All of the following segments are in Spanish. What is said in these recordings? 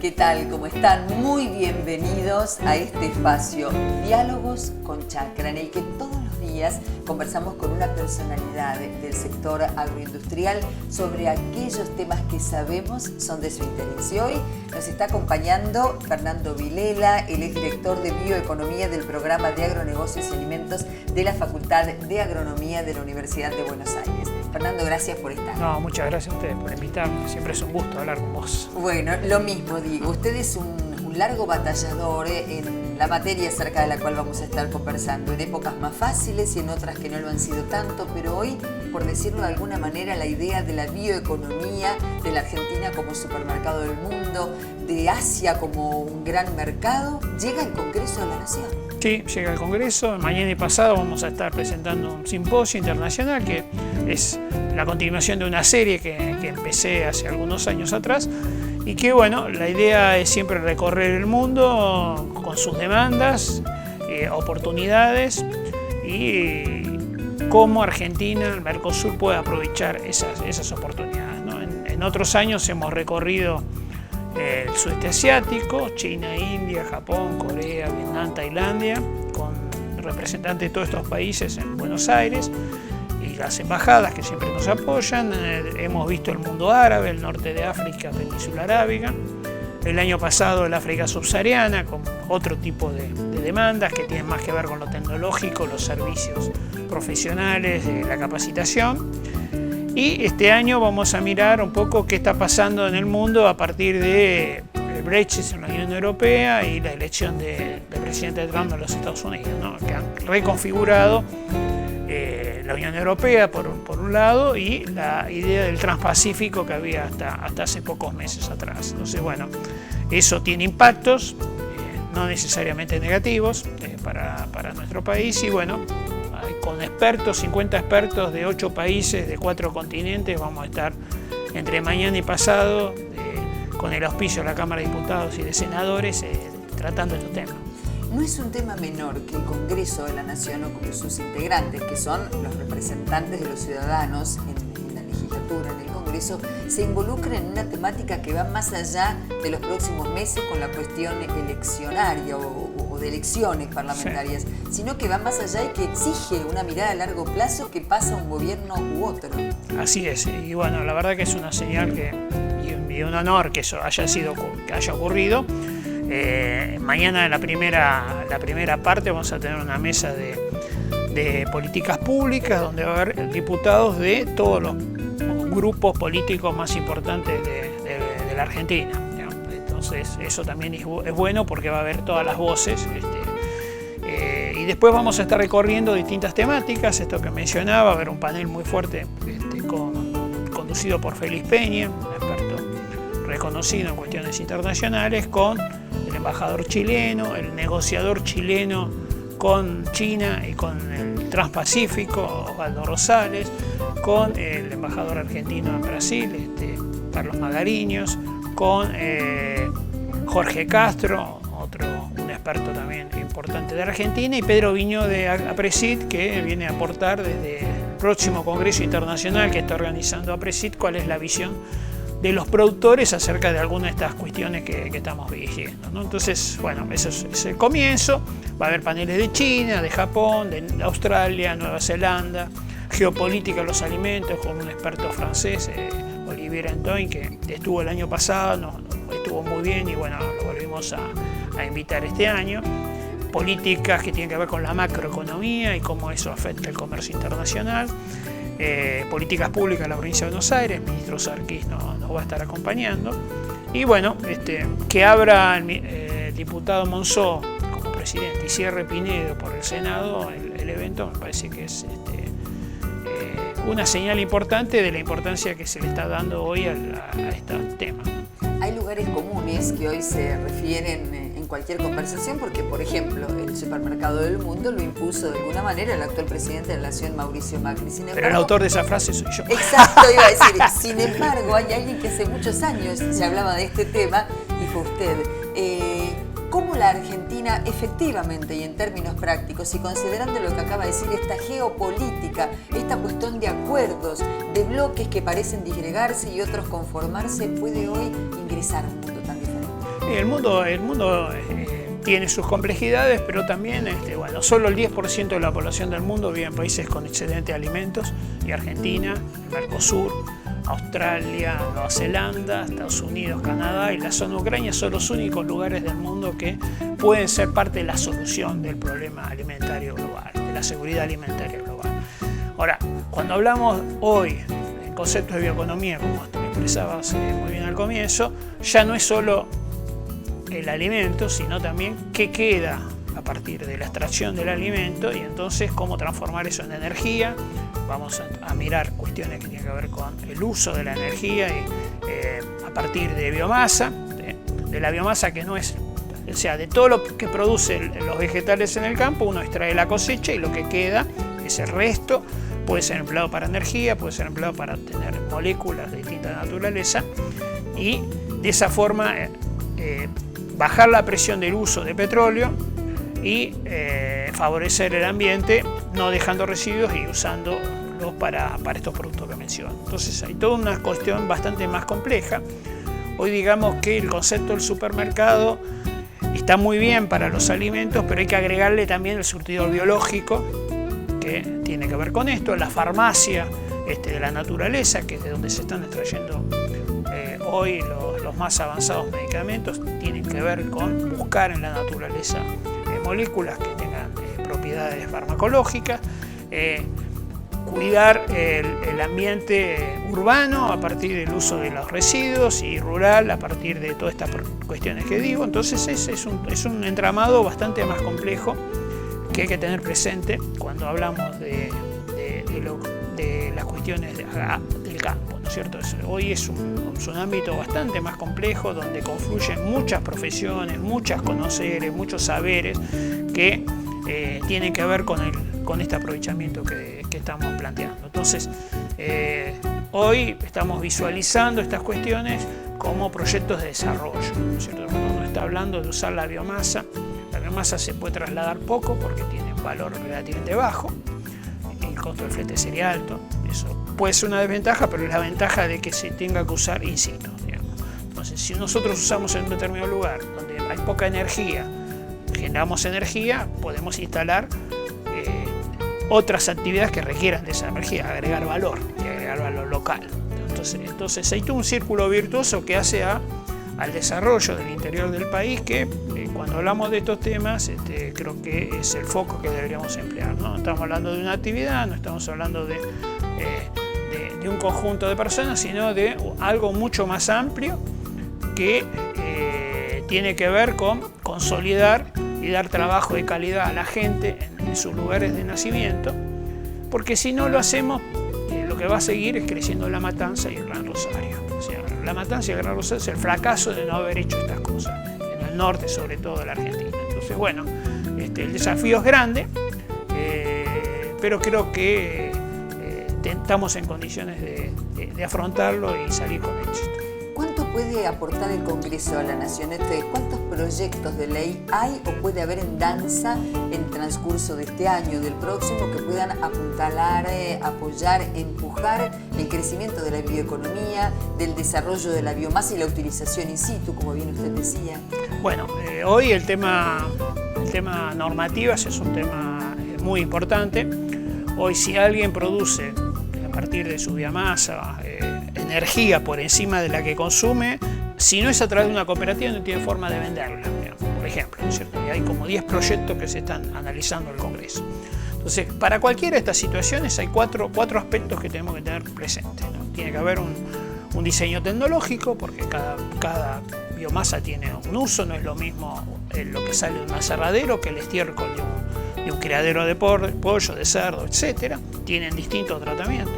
¿Qué tal? ¿Cómo están? Muy bienvenidos a este espacio, Diálogos con Chacra, en el que todos los días conversamos con una personalidad del sector agroindustrial sobre aquellos temas que sabemos son de su interés. Y hoy nos está acompañando Fernando Vilela, él es director de Bioeconomía del Programa de Agronegocios y Alimentos de la Facultad de Agronomía de la Universidad de Buenos Aires. Fernando, gracias por estar. No, muchas gracias a ustedes por invitarme. Siempre es un gusto hablar con vos. Bueno, lo mismo digo. Usted es un largo batallador en la materia acerca de la cual vamos a estar conversando, en épocas más fáciles y en otras que no lo han sido tanto, pero hoy, por decirlo de alguna manera, la idea de la bioeconomía, de la Argentina como supermercado del mundo, de Asia como un gran mercado, llega al Congreso de la Nación. Sí, llega al Congreso. Mañana y pasado vamos a estar presentando un simposio internacional que es la continuación de una serie que empecé hace algunos años atrás y que, bueno, la idea es siempre recorrer el mundo con sus demandas, oportunidades y cómo Argentina, el Mercosur, puede aprovechar esas oportunidades, ¿no? En otros años hemos recorrido el sudeste asiático, China, India, Japón, Corea, Vietnam, Tailandia, con representantes de todos estos países en Buenos Aires y las embajadas que siempre nos apoyan. Hemos visto el mundo árabe, el norte de África, península arábiga. El año pasado el África subsahariana, con otro tipo de demandas que tienen más que ver con lo tecnológico, los servicios profesionales, la capacitación. Y este año vamos a mirar un poco qué está pasando en el mundo a partir del Brexit en la Unión Europea y la elección del presidente Trump en los Estados Unidos, ¿no? Que han reconfigurado la Unión Europea por un lado y la idea del Transpacífico que había hasta hace pocos meses atrás. Entonces, bueno, eso tiene impactos, no necesariamente negativos para nuestro país y, bueno, con expertos, 50 expertos de 8 países, de 4 continentes, vamos a estar entre mañana y pasado con el auspicio de la Cámara de Diputados y de Senadores tratando estos temas. No es un tema menor que el Congreso de la Nación o como sus integrantes, que son los representantes de los ciudadanos en la legislatura, en el Congreso, se involucren en una temática que va más allá de los próximos meses con la cuestión eleccionaria o de elecciones parlamentarias, sí, sino que va más allá y que exige una mirada a largo plazo que pasa un gobierno u otro. Así es, y bueno, la verdad que es una señal y un honor que eso haya ocurrido. Mañana en la primera parte vamos a tener una mesa de políticas públicas donde va a haber diputados de todos los grupos políticos más importantes de la Argentina. Entonces eso también es bueno porque va a haber todas las voces. Y después vamos a estar recorriendo distintas temáticas, esto que mencionaba, va a haber un panel muy fuerte conducido por Félix Peña, un experto reconocido en cuestiones internacionales, con el embajador chileno, el negociador chileno con China y con el Transpacífico, Osvaldo Rosales, con el embajador argentino en Brasil, Carlos Magariños, con Jorge Castro, un experto también importante de Argentina, y Pedro Viñó de APRESID, que viene a aportar desde el próximo Congreso Internacional que está organizando APRESID cuál es la visión de los productores acerca de algunas de estas cuestiones que estamos viviendo, ¿no? Entonces, bueno, eso es el comienzo. Va a haber paneles de China, de Japón, de Australia, Nueva Zelanda, geopolítica de los alimentos con un experto francés, Olivier Antoine, que estuvo el año pasado, estuvo muy bien y bueno, lo volvimos a invitar este año. Políticas que tienen que ver con la macroeconomía y cómo eso afecta el comercio internacional. Políticas públicas en la provincia de Buenos Aires, el ministro Sarkis nos va a estar acompañando. Y bueno, que abra el diputado Monzó como presidente y cierre Pinedo por el Senado el evento, me parece que es una señal importante de la importancia que se le está dando hoy a este tema. Hay lugares comunes que hoy se refieren en cualquier conversación porque, por ejemplo, el supermercado del mundo lo impuso de alguna manera el actual presidente de la Nación, Mauricio Macri. Sin embargo, pero el autor de esa frase soy yo. Exacto, iba a decir. Sin embargo, hay alguien que hace muchos años se hablaba de este tema y fue usted. ¿Cómo la Argentina efectivamente y en términos prácticos y considerando lo que acaba de decir, esta geopolítica, esta cuestión de acuerdos, de bloques que parecen disgregarse y otros conformarse, puede hoy ingresar a un mundo tan diferente? El mundo tiene sus complejidades, pero también bueno, solo el 10% de la población del mundo vive en países con excedente de alimentos, y Argentina, Mercosur, Australia, Nueva Zelanda, Estados Unidos, Canadá y la zona ucrania son los únicos lugares del mundo que pueden ser parte de la solución del problema alimentario global, de la seguridad alimentaria global. Ahora, cuando hablamos hoy en conceptos de bioeconomía, como lo expresabas muy bien al comienzo, ya no es solo el alimento, sino también qué queda a partir de la extracción del alimento y entonces cómo transformar eso en energía. Vamos a mirar cuestiones que tienen que ver con el uso de la energía y, a partir de biomasa, de la biomasa que no es, o sea, de todo lo que producen los vegetales en el campo, uno extrae la cosecha y lo que queda, ese resto, puede ser empleado para energía, puede ser empleado para obtener moléculas de distinta naturaleza y de esa forma bajar la presión del uso de petróleo y favorecer el ambiente, no dejando residuos y usándolos para estos productos que menciono. Entonces hay toda una cuestión bastante más compleja. Hoy digamos que el concepto del supermercado está muy bien para los alimentos, pero hay que agregarle también el surtidor biológico, que tiene que ver con esto, la farmacia de la naturaleza, que es de donde se están extrayendo hoy los más avanzados medicamentos, tienen que ver con buscar en la naturaleza moléculas que tengan propiedades farmacológicas, cuidar el ambiente urbano a partir del uso de los residuos y rural a partir de todas estas cuestiones que digo. Entonces es un entramado bastante más complejo que hay que tener presente cuando hablamos de las cuestiones del campo, ¿no es cierto? Hoy es un ámbito bastante más complejo donde confluyen muchas profesiones, muchos conoceres, muchos saberes que tienen que ver con este aprovechamiento que estamos planteando. Entonces, hoy estamos visualizando estas cuestiones como proyectos de desarrollo, ¿no es cierto? Cuando uno está hablando de usar la biomasa se puede trasladar poco porque tiene un valor relativamente bajo, el costo del flete sería alto, eso puede ser una desventaja, pero es la ventaja de que se tenga que usar in situ, digamos. Entonces, si nosotros usamos en un determinado lugar donde hay poca energía, generamos energía, podemos instalar otras actividades que requieran de esa energía, agregar valor local. Entonces hay todo un círculo virtuoso que hace al desarrollo del interior del país que cuando hablamos de estos temas creo que es el foco que deberíamos emplear, ¿no? Estamos hablando de una actividad, no estamos hablando de un conjunto de personas, sino de algo mucho más amplio que tiene que ver con consolidar y dar trabajo de calidad a la gente en sus lugares de nacimiento, porque si no lo hacemos, lo que va a seguir es creciendo la Matanza y el Gran Rosario. O sea, la Matanza y el Gran Rosario es el fracaso de no haber hecho estas cosas, en el norte sobre todo de la Argentina. Entonces, bueno, el desafío es grande, pero creo que estamos en condiciones de afrontarlo y salir con éxito. ¿Cuánto puede aportar el Congreso a la Nación? ¿Cuántos proyectos de ley hay o puede haber en danza en el transcurso de este año, del próximo, que puedan apuntalar, apoyar, empujar el crecimiento de la bioeconomía, del desarrollo de la biomasa y la utilización in situ, como bien usted decía? Bueno, hoy el tema normativas es un tema muy importante. Hoy si alguien produce a partir de su biomasa energía por encima de la que consume, si no es a través de una cooperativa no tiene forma de venderla, digamos, por ejemplo, ¿no es cierto? Y hay como 10 proyectos que se están analizando en el Congreso. Entonces, para cualquiera de estas situaciones hay cuatro aspectos que tenemos que tener presentes, ¿no? Tiene que haber un diseño tecnológico, porque cada biomasa tiene un uso, no es lo mismo lo que sale de un aserradero que el estiércol de un criadero de pollo, de cerdo, etc. Tienen distintos tratamientos.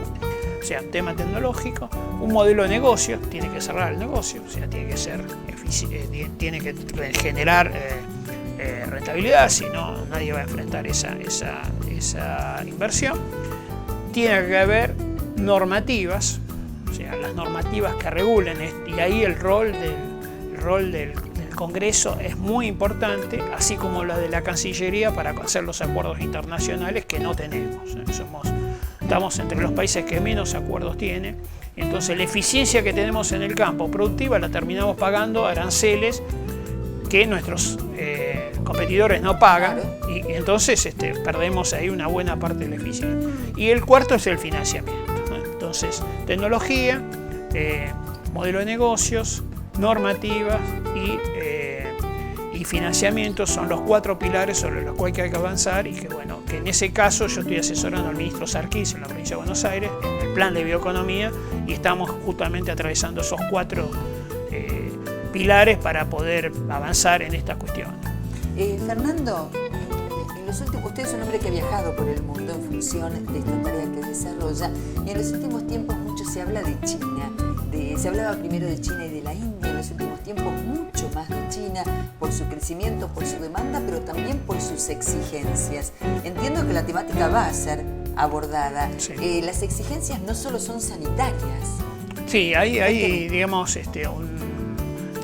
O sea, tema tecnológico, un modelo de negocio, tiene que cerrar el negocio, o sea, tiene que ser tiene que generar rentabilidad, si no nadie va a enfrentar esa inversión. Tiene que haber normativas, o sea, las normativas que regulen, y ahí el rol del Congreso es muy importante, así como la de la Cancillería para hacer los acuerdos internacionales que no tenemos. Estamos entre los países que menos acuerdos tienen, entonces la eficiencia que tenemos en el campo productiva la terminamos pagando aranceles que nuestros competidores no pagan, claro. y entonces perdemos ahí una buena parte de la eficiencia. Y el cuarto es el financiamiento, ¿no? Entonces, tecnología, modelo de negocios, normativas y financiamiento son los 4 pilares sobre los cuales hay que avanzar, y que bueno, que en ese caso yo estoy asesorando al ministro Sarkis en la provincia de Buenos Aires en el plan de bioeconomía, y estamos justamente atravesando esos 4 pilares para poder avanzar en estas cuestiones. Fernando, en los últimos, usted es un hombre que ha viajado por el mundo en función de esta tarea que desarrolla, y en los últimos tiempos mucho se habla de China. Se hablaba primero de China y de la India, en los últimos tiempos mucho más de China, por su crecimiento, por su demanda, pero también por sus exigencias. Entiendo que la temática va a ser abordada. Sí. Las exigencias no solo son sanitarias. Sí, hay digamos,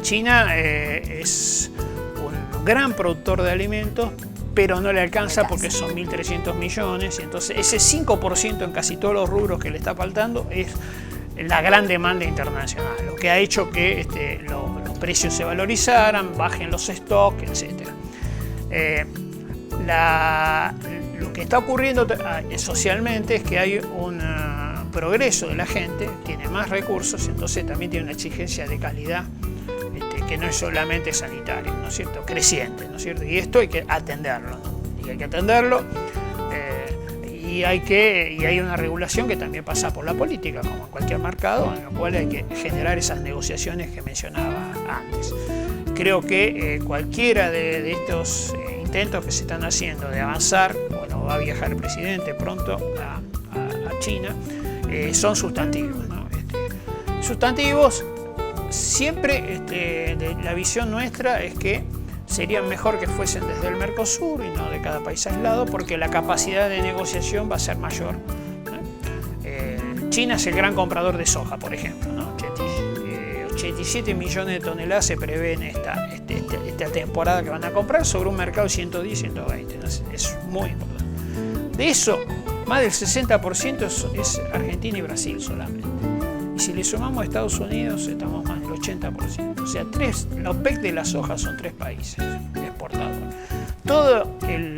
China es un gran productor de alimentos, pero no le alcanza porque son 1.300 millones, y entonces ese 5% en casi todos los rubros que le está faltando es la gran demanda internacional, lo que ha hecho que los precios se valorizaran, bajen los stocks, etc. Lo que está ocurriendo socialmente es que hay un progreso de la gente, tiene más recursos, entonces también tiene una exigencia de calidad que no es solamente sanitaria, ¿no es cierto?, creciente, ¿no es cierto? Y esto hay que atenderlo, ¿no? Y hay que atenderlo. Y hay una regulación que también pasa por la política, como en cualquier mercado, en el cual hay que generar esas negociaciones que mencionaba antes. Creo que cualquiera de estos intentos que se están haciendo de avanzar, bueno, va a viajar el presidente pronto a China, son sustantivos, ¿no? Sustantivos, siempre la visión nuestra es que sería mejor que fuesen desde el Mercosur y no de cada país aislado, porque la capacidad de negociación va a ser mayor. China es el gran comprador de soja, por ejemplo, ¿no? 87 millones de toneladas se prevé en esta temporada que van a comprar sobre un mercado de 110, 120. Es muy importante. De eso, más del 60% es Argentina y Brasil solamente. Y si le sumamos a Estados Unidos, estamos más del 80%. O sea, la OPEC de la soja son 3 países exportadores. Toda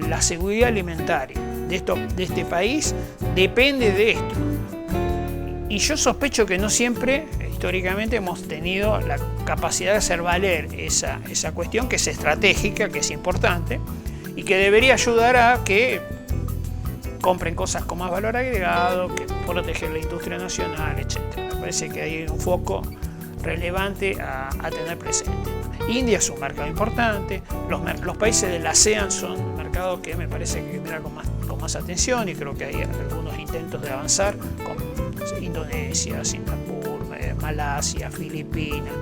la seguridad alimentaria de este país depende de esto. Y yo sospecho que no siempre, históricamente, hemos tenido la capacidad de hacer valer esa cuestión, que es estratégica, que es importante, y que debería ayudar a que compren cosas con más valor agregado, que proteger la industria nacional, etc. Me parece que hay un foco relevante a tener presente. India es un mercado importante, los países del ASEAN son mercados que me parece que mirar con más atención, y creo que hay algunos intentos de avanzar con Indonesia, Singapur, Malasia, Filipinas,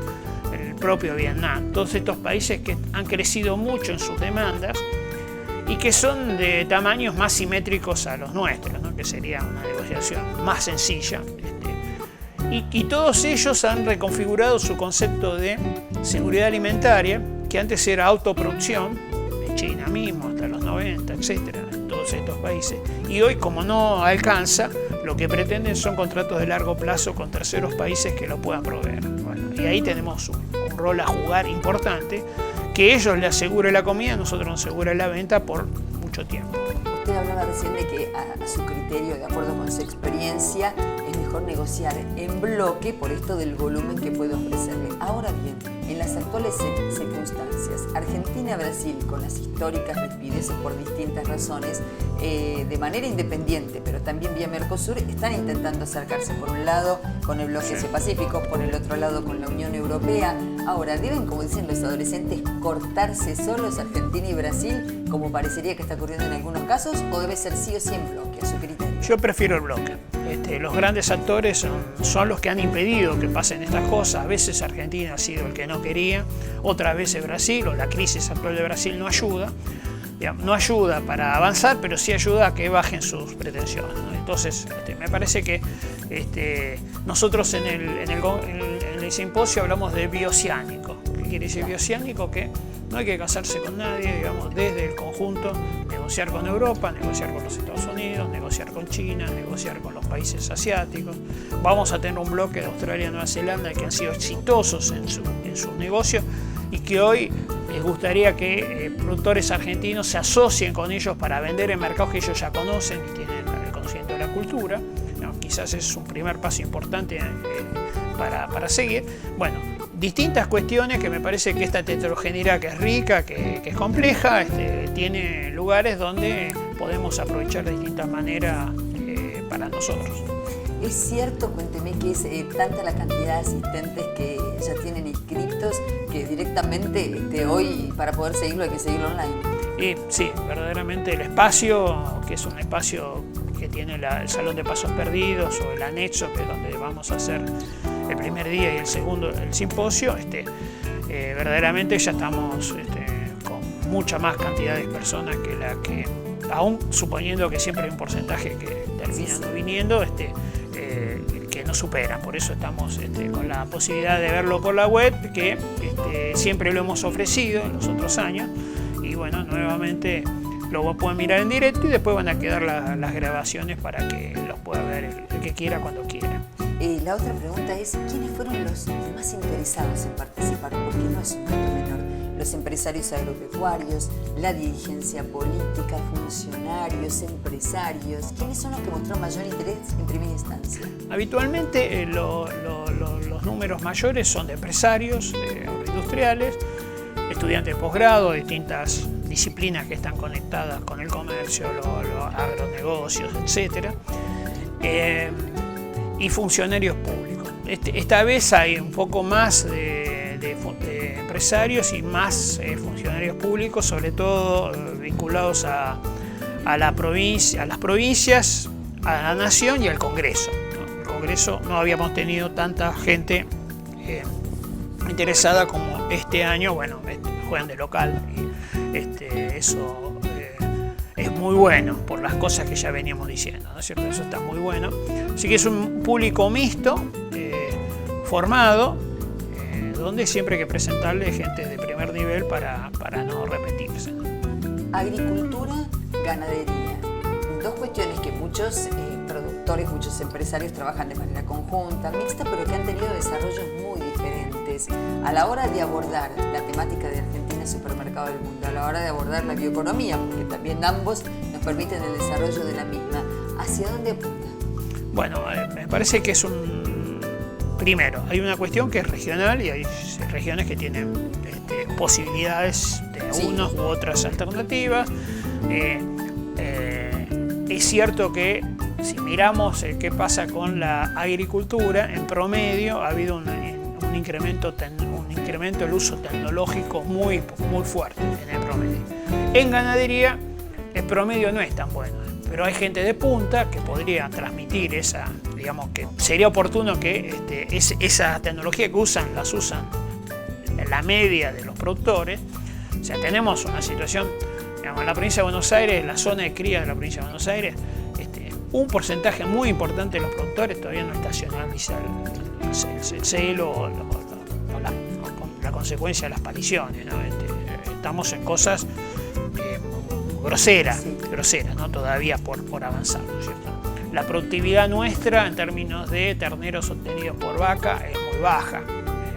el propio Vietnam. Todos estos países que han crecido mucho en sus demandas y que son de tamaños más simétricos a los nuestros, ¿no? Que sería una negociación más sencilla. Y todos ellos han reconfigurado su concepto de seguridad alimentaria, que antes era autoproducción, en China mismo, hasta los 90, etcétera, en todos estos países. Y hoy, como no alcanza, lo que pretenden son contratos de largo plazo con terceros países que lo puedan proveer. Bueno, y ahí tenemos un rol a jugar importante, que ellos le aseguren la comida, nosotros nos aseguren la venta por mucho tiempo. Usted hablaba recién de que a su criterio, de acuerdo con su experiencia, es mejor negociar en bloque por esto del volumen que puede ofrecerle. Ahora bien, en las actuales circunstancias, Argentina-Brasil, con las históricas rispideces por distintas razones, de manera independiente, pero también vía Mercosur, están intentando acercarse por un lado con el bloque Asia-Pacífico, por el otro lado con la Unión Europea. Ahora, ¿deben, como dicen los adolescentes, cortarse solos Argentina y Brasil, como parecería que está ocurriendo en algunos casos, o debe ser sí o sí en bloque, a su criterio? Yo prefiero el bloque. Los grandes actores son los que han impedido que pasen estas cosas. A veces Argentina ha sido el que no quería, otras veces Brasil, o la crisis actual de Brasil no ayuda. No ayuda para avanzar, pero sí ayuda a que bajen sus pretensiones, ¿no? Entonces, me parece que nosotros en el simposio hablamos de bioceánico. ¿Qué quiere decir bioceánico? Que no hay que casarse con nadie, digamos, desde el conjunto, negociar con Europa, negociar con los Estados Unidos, negociar con China, negociar con los países asiáticos. Vamos a tener un bloque de Australia y Nueva Zelanda que han sido exitosos en sus negocios, y que hoy les gustaría que productores argentinos se asocien con ellos para vender en mercados que ellos ya conocen y tienen el conocimiento de la cultura. ¿No? Quizás es un primer paso importante para seguir. Bueno, distintas cuestiones que me parece que esta heterogeneidad que es rica, que es compleja, tiene lugares donde podemos aprovechar de distintas maneras para nosotros. Es cierto, cuénteme, que es tanta la cantidad de asistentes que ya tienen inscritos que directamente hoy para poder seguirlo hay que seguirlo online. Y sí, verdaderamente el espacio, que es un espacio que tiene el Salón de Pasos Perdidos o el anexo, que es donde vamos a hacer el primer día y el segundo, el simposio, verdaderamente ya estamos con mucha más cantidad de personas que la que, aún suponiendo que siempre hay un porcentaje que termina no viniendo, que nos superan. Por eso estamos con la posibilidad de verlo por la web, que siempre lo hemos ofrecido en los otros años, y bueno, nuevamente lo pueden mirar en directo y después van a quedar las grabaciones para que los pueda ver el que quiera cuando quiera. La otra pregunta es, ¿quiénes fueron los más interesados en participar? Porque no es un dato menor. Los empresarios agropecuarios, la dirigencia política, funcionarios, empresarios. ¿Quiénes son los que mostraron mayor interés en primera instancia? Habitualmente los números mayores son de empresarios, agroindustriales, estudiantes de posgrado, distintas disciplinas que están conectadas con el comercio, los agronegocios, etc. Y funcionarios públicos. Esta vez hay un poco más de empresarios y más funcionarios públicos, sobre todo vinculados a las provincias, a la nación y al Congreso. El Congreso no habíamos tenido tanta gente interesada como este año. Bueno, juegan de local y eso es muy bueno por las cosas que ya veníamos diciendo, ¿no es cierto? Eso está muy bueno. Así que es un público mixto, formado, donde siempre hay que presentarle gente de primer nivel para no repetirse, ¿no? Agricultura, ganadería. Dos cuestiones que muchos productores, muchos empresarios trabajan de manera conjunta, mixta, pero que han tenido desarrollos muy diferentes. A la hora de abordar la temática de Argentina supermercado del mundo, a la hora de abordar la bioeconomía, porque también ambos nos permiten el desarrollo de la misma, ¿hacia dónde apunta? Bueno, me parece que es primero, hay una cuestión que es regional y hay regiones que tienen posibilidades de unas u otras alternativas. Es cierto que si miramos qué pasa con la agricultura, en promedio ha habido un incremento del uso tecnológico muy fuerte en el promedio. En ganadería el promedio no es tan bueno, pero hay gente de punta que podría transmitir digamos que sería oportuno que esa tecnología que las usan en la media de los productores. O sea, tenemos una situación, digamos, en la provincia de Buenos Aires, en la zona de cría de la provincia de Buenos Aires, un porcentaje muy importante de los productores todavía no estacionaliza el celo o la consecuencia de las pariciones, ¿no? Estamos en cosas groseras, ¿no? Todavía por avanzar, ¿no es cierto? La productividad nuestra en términos de terneros obtenidos por vaca es muy baja,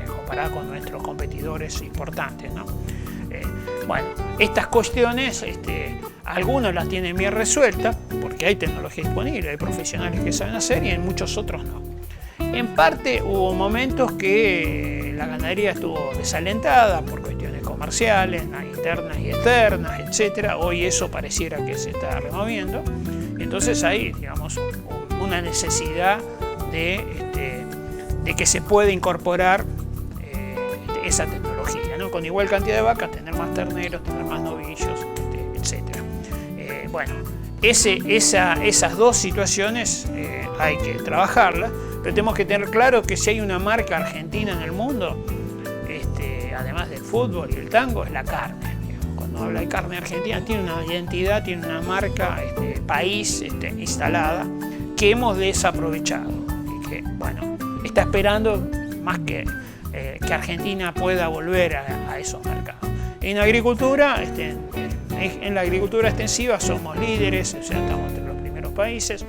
comparada con nuestros competidores importantes, ¿no? Bueno, estas cuestiones, algunos las tienen bien resueltas porque hay tecnología disponible, hay profesionales que saben hacer y en muchos otros no. En parte hubo momentos que la ganadería estuvo desalentada por cuestiones comerciales, internas y externas, etc. Hoy eso pareciera que se está removiendo. Entonces hay, digamos, una necesidad de que se pueda incorporar esa tecnología, ¿no? Con igual cantidad de vacas, tener más terneros, tener más novillos, etc. Bueno, esas dos situaciones hay que trabajarlas, pero tenemos que tener claro que si hay una marca argentina en el mundo, además del fútbol y el tango, es la carne. Cuando habla de carne argentina, tiene una identidad, tiene una marca, país instalada, que hemos desaprovechado y que, bueno, está esperando más que Argentina pueda volver a esos mercados. En agricultura, en la agricultura extensiva somos líderes, o sea, estamos entre los primeros países,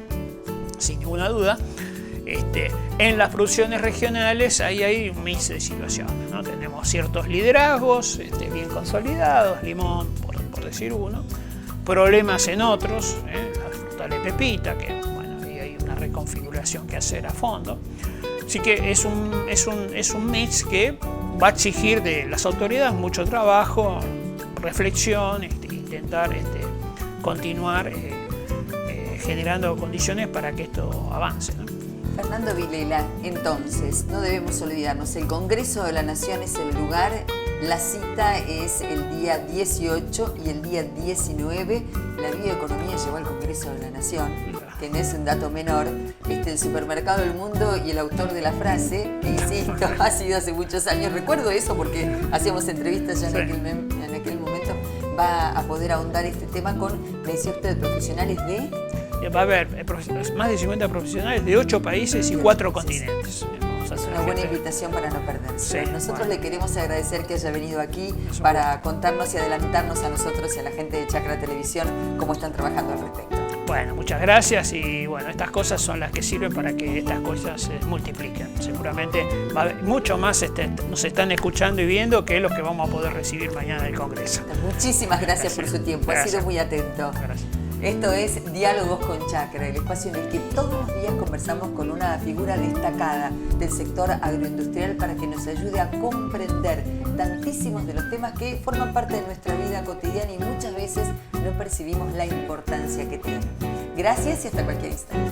sin ninguna duda. En las producciones regionales ahí hay un mix de situaciones, ¿no? Tenemos ciertos liderazgos bien consolidados, Limón, por decir uno, problemas en otros, la frutal de Pepita, que bueno, ahí hay una reconfiguración que hacer a fondo. Así que es un mix que va a exigir de las autoridades mucho trabajo, reflexión, intentar continuar generando condiciones para que esto avance, ¿no? Fernando Vilela, entonces, no debemos olvidarnos, el Congreso de la Nación es el lugar, la cita es el día 18 y el día 19, la bioeconomía llegó al Congreso de la Nación, que no es un dato menor, el supermercado del mundo y el autor de la frase, que insisto, ha sido hace muchos años, recuerdo eso porque hacíamos entrevistas ya en aquel momento, va a poder ahondar este tema con, me decía usted, profesionales de... Va a haber más de 50 profesionales de 8 países y 4 continentes. Es una buena invitación para no perderse. Sí, nosotros le queremos agradecer que haya venido aquí para contarnos y adelantarnos a nosotros y a la gente de Chacra Televisión cómo están trabajando al respecto. Bueno, muchas gracias y bueno, estas cosas son las que sirven para que estas cosas se multipliquen. Seguramente va a haber mucho más nos están escuchando y viendo que es lo que vamos a poder recibir mañana del Congreso. Muchísimas gracias por su tiempo, ha sido muy atento. Gracias. Esto es Diálogos con Chacra, el espacio en el que todos los días conversamos con una figura destacada del sector agroindustrial para que nos ayude a comprender tantísimos de los temas que forman parte de nuestra vida cotidiana y muchas veces no percibimos la importancia que tienen. Gracias y hasta cualquier instante.